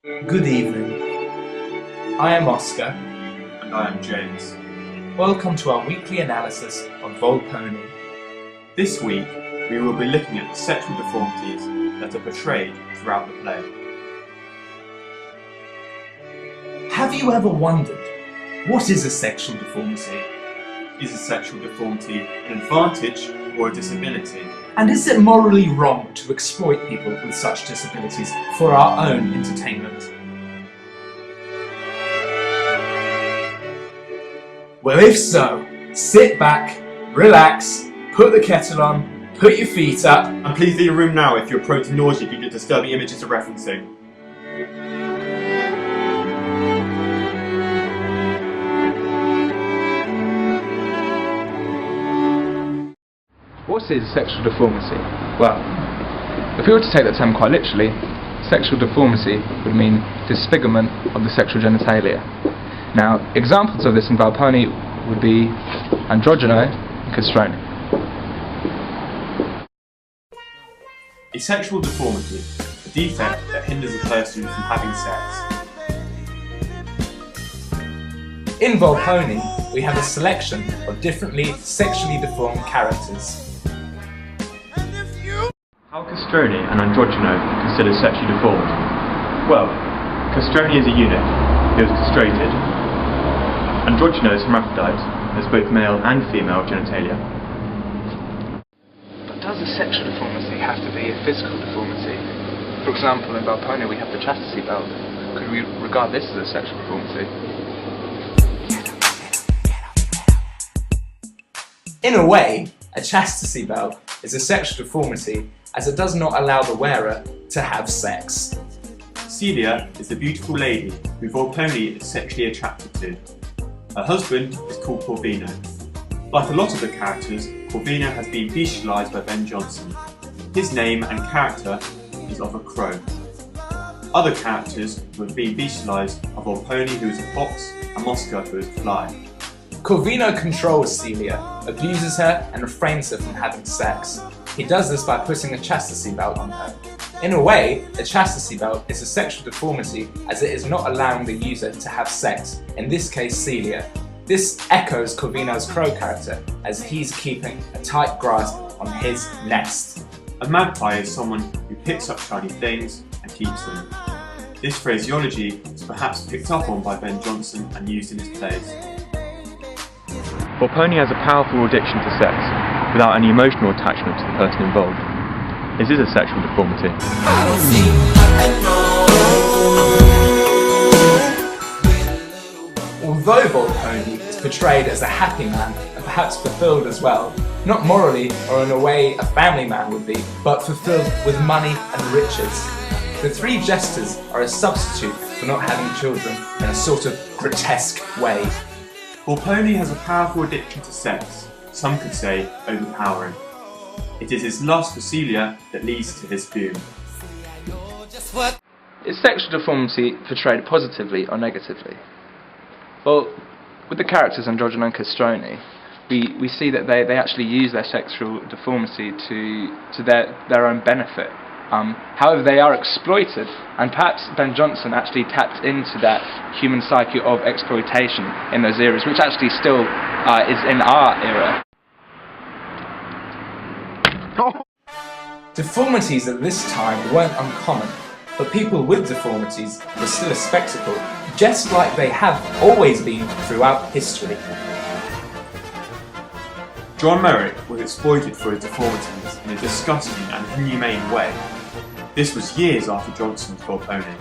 Good evening. I am Oscar. And I am James. Welcome to our weekly analysis of Volpone. This week, we will be looking at the sexual deformities that are portrayed throughout the play. Have you ever wondered, what is a sexual deformity? Is a sexual deformity an advantage or a disability? And is it morally wrong to exploit people with such disabilities for our own entertainment? Well, if so, sit back, relax, put the kettle on, put your feet up, And please leave the room now if you're prone to nausea due to disturbing images of referencing. What is sexual deformity? Well, if we were to take that term quite literally, sexual deformity would mean disfigurement of the sexual genitalia. Now, examples of this in Volpone would be androgyno and castrone. A sexual deformity, a defect that hinders a person from having sex. In Volpone, we have a selection of differently sexually deformed characters. How are castrone and androgyno considered sexually deformed? Well, castrone is a eunuch who is castrated. Androgyno is hermaphrodite, has both male and female genitalia. But does a sexual deformity have to be a physical deformity? For example, in Volpone we have the chastity belt. Could we regard this as a sexual deformity? In a way, a chastity belt is a sexual deformity as it does not allow the wearer to have sex. Celia is the beautiful lady who Volpone is sexually attracted to. Her husband is called Corvino. Like a lot of the characters, Corvino has been bestialised by Ben Jonson. His name and character is of a crow. Other characters who have been bestialised are Volpone, who is a fox, and Mosca, who is a fly. Corvino controls Celia, abuses her and refrains her from having sex. He does this by putting a chastity belt on her. In a way, a chastity belt is a sexual deformity as it is not allowing the user to have sex, in this case Celia. This echoes Corvino's crow character as he's keeping a tight grasp on his nest. A magpie is someone who picks up shiny things and keeps them. This phraseology is perhaps picked up on by Ben Jonson and used in his plays. Volpone has a powerful addiction to sex, without any emotional attachment to the person involved. This is a sexual deformity. Although Volpone is portrayed as a happy man, and perhaps fulfilled as well, not morally or in a way a family man would be, but fulfilled with money and riches. The three jesters are a substitute for not having children in a sort of grotesque way. Volpone has a powerful addiction to sex, some could say overpowering. It is his lust for Celia that leads to his fume. Is sexual deformity portrayed positively or negatively? Well, with the characters androgyno and castrone, we see that they actually use their sexual deformity to their own benefit. However, they are exploited, and perhaps Ben Jonson actually tapped into that human psyche of exploitation in those eras, which actually still is in our era. Deformities at this time weren't uncommon, but people with deformities were still a spectacle, just like they have always been throughout history. John Merrick was exploited for his deformities in a disgusting and inhumane way. This was years after Jonson's Volpone.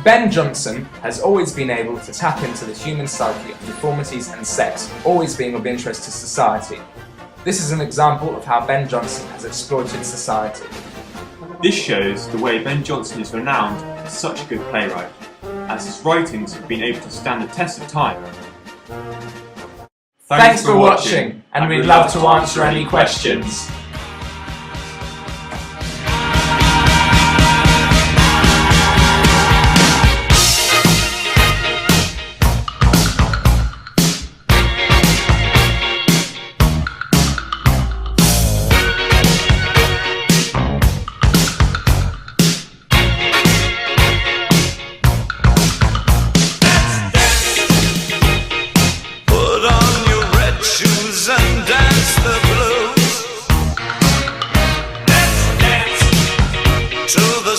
Ben Jonson has always been able to tap into the human psyche of deformities and sex, always being of interest to society. This is an example of how Ben Jonson has exploited society. This shows the way Ben Jonson is renowned as such a good playwright, as his writings have been able to stand the test of time. Thanks for watching, and we'd love to answer any questions. the